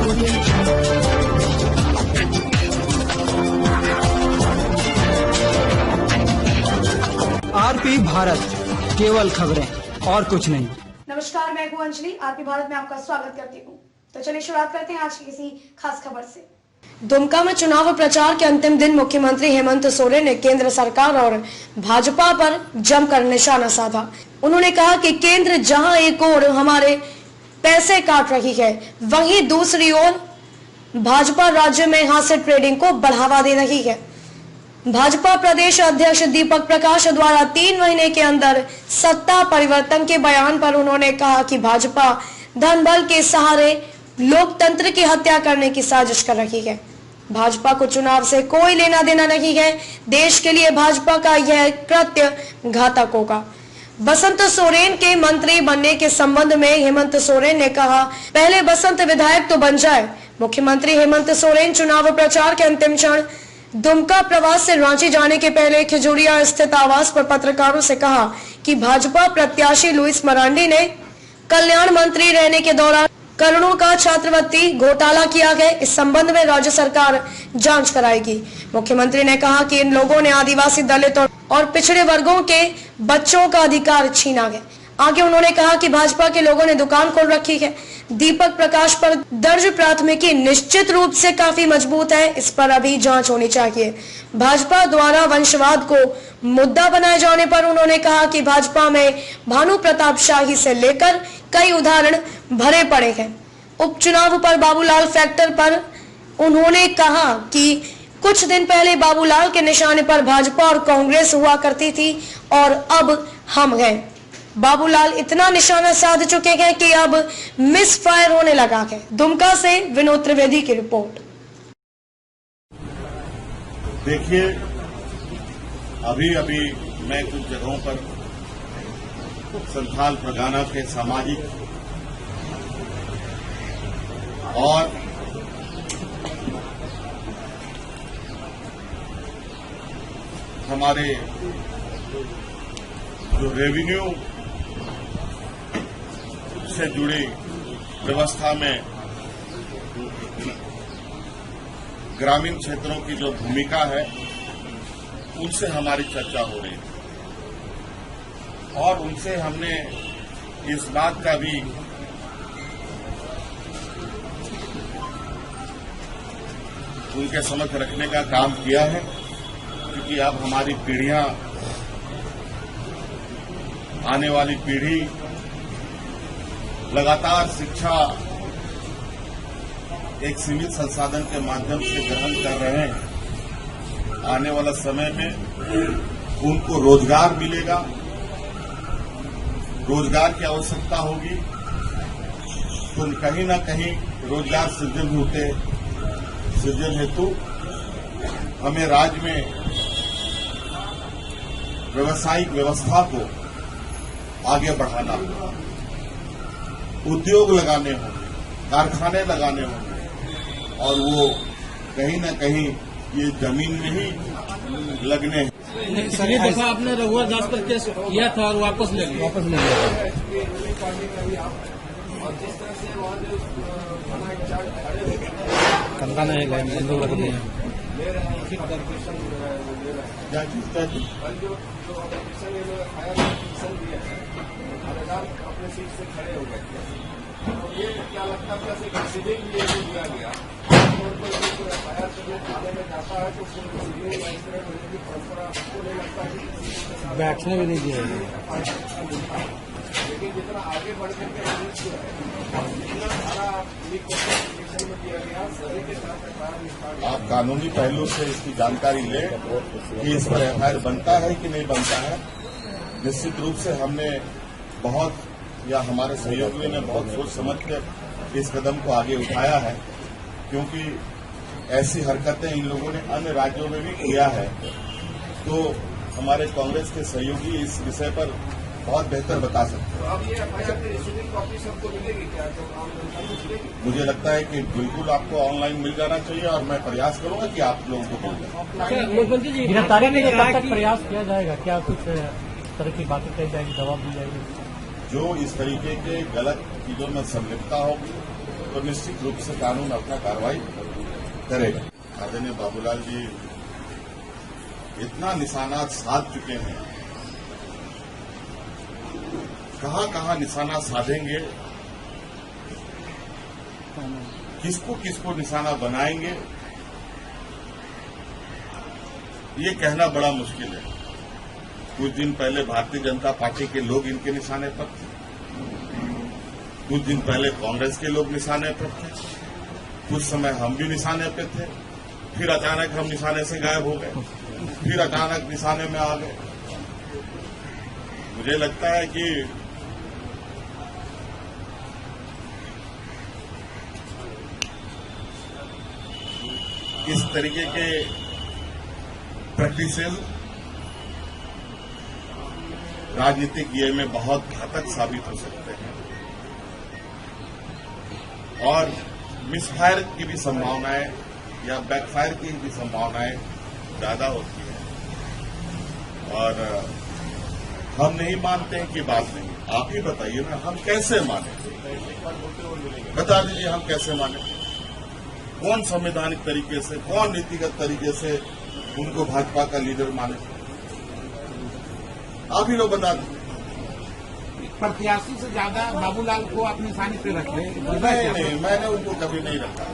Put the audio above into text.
RP Bharat, केवल खबरें और कुछ नहीं। नमस्कार, मैं हूं अंजलि। आरपी भारत में आपका स्वागत करती हूं। तो चलिए शुरुआत करते हैं आज की किसी खास खबर से। दुमका में चुनाव प्रचार के अंतिम दिन मुख्यमंत्री हेमंत सोरेन ने केंद्र सरकार और भाजपा पर जमकर निशाना साधा। उन्होंने कहा कि केंद्र जहां एक ओर हमारे पैसे काट रही है, वहीं दूसरी ओर भाजपा राज्य में हास्य ट्रेडिंग को बढ़ावा दे रही है। भाजपा प्रदेश अध्यक्ष दीपक प्रकाश द्वारा 3 महीने के अंदर सत्ता परिवर्तन के बयान पर उन्होंने कहा कि भाजपा धन बल के सहारे लोकतंत्र की हत्या करने की साजिश कर रही है। भाजपा को चुनाव से कोई लेना देना नहीं है। देश के लिए भाजपा का यह कृत्य घातक होगा। बसंत सोरेन के मंत्री बनने के संबंध में हेमंत सोरेन ने कहा, पहले बसंत विधायक तो बन जाए। मुख्यमंत्री हेमंत सोरेन चुनाव प्रचार के अंतिम क्षण दुमका प्रवास से रांची जाने के पहले खिजूरिया स्थित आवास पर पत्रकारों से कहा कि भाजपा प्रत्याशी लुइस मरांडी ने कल्याण मंत्री रहने के दौरान करोड़ों का छात्रवृत्ति घोटाला किया गया। इस संबंध में राज्य सरकार जांच कराएगी। मुख्यमंत्री ने कहा कि इन लोगों ने आदिवासी, दलित और पिछड़े वर्गों के बच्चों का अधिकार छीना गया। आगे उन्होंने कहा कि भाजपा के लोगों ने दुकान खोल रखी है। दीपक प्रकाश पर दर्ज प्राथमिकी निश्चित रूप से काफी मजबूत है। इस पर अभी जांच होनी चाहिए। भाजपा द्वारा वंशवाद को मुद्दा बनाए जाने पर उन्होंने कहा कि भाजपा में भानु प्रताप शाही से लेकर कई उदाहरण भरे पड़े हैं। उपचुनाव पर बाबूलाल फैक्टर पर उन्होंने कहा कि कुछ दिन पहले बाबूलाल के निशाने पर भाजपा और कांग्रेस हुआ करती थी और अब हम हैं। बाबूलाल इतना निशाना साध चुके हैं कि अब मिस फायर होने लगा है। दुमका से विनोद त्रिवेदी की रिपोर्ट। देखिए, अभी मैं कुछ जगहों पर संथाल परगना के सामाजिक और हमारे जो रेवेन्यू से जुड़ी व्यवस्था में ग्रामीण क्षेत्रों की जो भूमिका है, उनसे हमारी चर्चा हो रही है और उनसे हमने इस बात का भी उनके समक्ष रखने का काम किया है, क्योंकि अब हमारी पीढ़ियां, आने वाली पीढ़ी लगातार शिक्षा एक सीमित संसाधन के माध्यम से ग्रहण कर रहे हैं। आने वाला समय में उनको रोजगार मिलेगा, रोजगार की आवश्यकता होगी, तो कहीं न कहीं रोजगार सृजन हेतु हमें राज्य में व्यवसायिक व्यवस्था को आगे बढ़ाना होगा। उद्योग लगाने होंगे, कारखाने लगाने होंगे और वो कहीं न कहीं ये जमीन में ही लगने हैं। सभी दफा आपने रघुवर दास पर केस किया था और वापस ले लिया कंधा नहीं गए, बंदूक रख दिए। अपने सीट से खड़े हो गए थे, तो ये क्या लगता है प्लस एक सिविक लिए दिया गया और कोई एफआईआर करने थाने में जाता है तो सिविल मजिस्ट्रेट होने की परंपरा आपको नहीं लगता है? बैठने भी नहीं दिया, लेकिन जितना आगे बढ़ करके जितना सारा में दिया गया सभी के साथ आप कानूनी पहलू से इसकी जानकारी लें कि इस पर एफआईआर बनता है कि नहीं बनता है। निश्चित रूप से हमने बहुत या हमारे सहयोगियों ने बहुत सोच समझ कर इस कदम को आगे उठाया है, क्योंकि ऐसी हरकतें इन लोगों ने अन्य राज्यों में भी किया है। तो हमारे कांग्रेस के सहयोगी इस विषय पर बहुत बेहतर बता सकते हैं। अब ये एफआईआर की रिसीविंग कॉपी सबको मिलेगी क्या? तो आम जनता को मिलेगी? मुझे लगता है कि बिल्कुल आपको ऑनलाइन मिल जाना चाहिए और मैं प्रयास करूंगा कि आप लोगों को मिल जाए। गिरफ्तारी के लिए कब तक प्रयास किया जाएगा? क्या कुछ तरह की बातें कही जाएगी, जवाब दी जाएगी? जो इस तरीके के गलत चीजों में संलिप्तता होगी तो निश्चित रूप से कानून अपना कार्रवाई करेगा। आदरणीय बाबूलाल जी इतना निशानात साध चुके हैं, कहां कहां निशाना साधेंगे, किसको किसको निशाना बनाएंगे, ये कहना बड़ा मुश्किल है। कुछ दिन पहले भारतीय जनता पार्टी के लोग इनके निशाने पर थे, कुछ दिन पहले कांग्रेस के लोग निशाने पर थे, कुछ समय हम भी निशाने पे थे, फिर अचानक हम निशाने से गायब हो गए, फिर अचानक निशाने में आ गए। मुझे लगता है कि इस तरीके के प्रैक्टिसेस राजनीतिक ये में बहुत घातक साबित हो सकते हैं और मिसफायर की भी संभावनाएं या बैकफायर की भी संभावनाएं ज्यादा होती हैं। और हम नहीं मानते हैं कि बात नहीं, आप ही बताइए ना, हम कैसे माने? बता दीजिए हम कैसे माने? कौन संवैधानिक तरीके से, कौन नीतिगत तरीके से उनको भाजपा का लीडर माने? आप ही लोग बता दीजिए। प्रत्याशी से ज्यादा बाबूलाल को आप निशाने पे रखे? नहीं, मैंने उनको कभी नहीं रखा।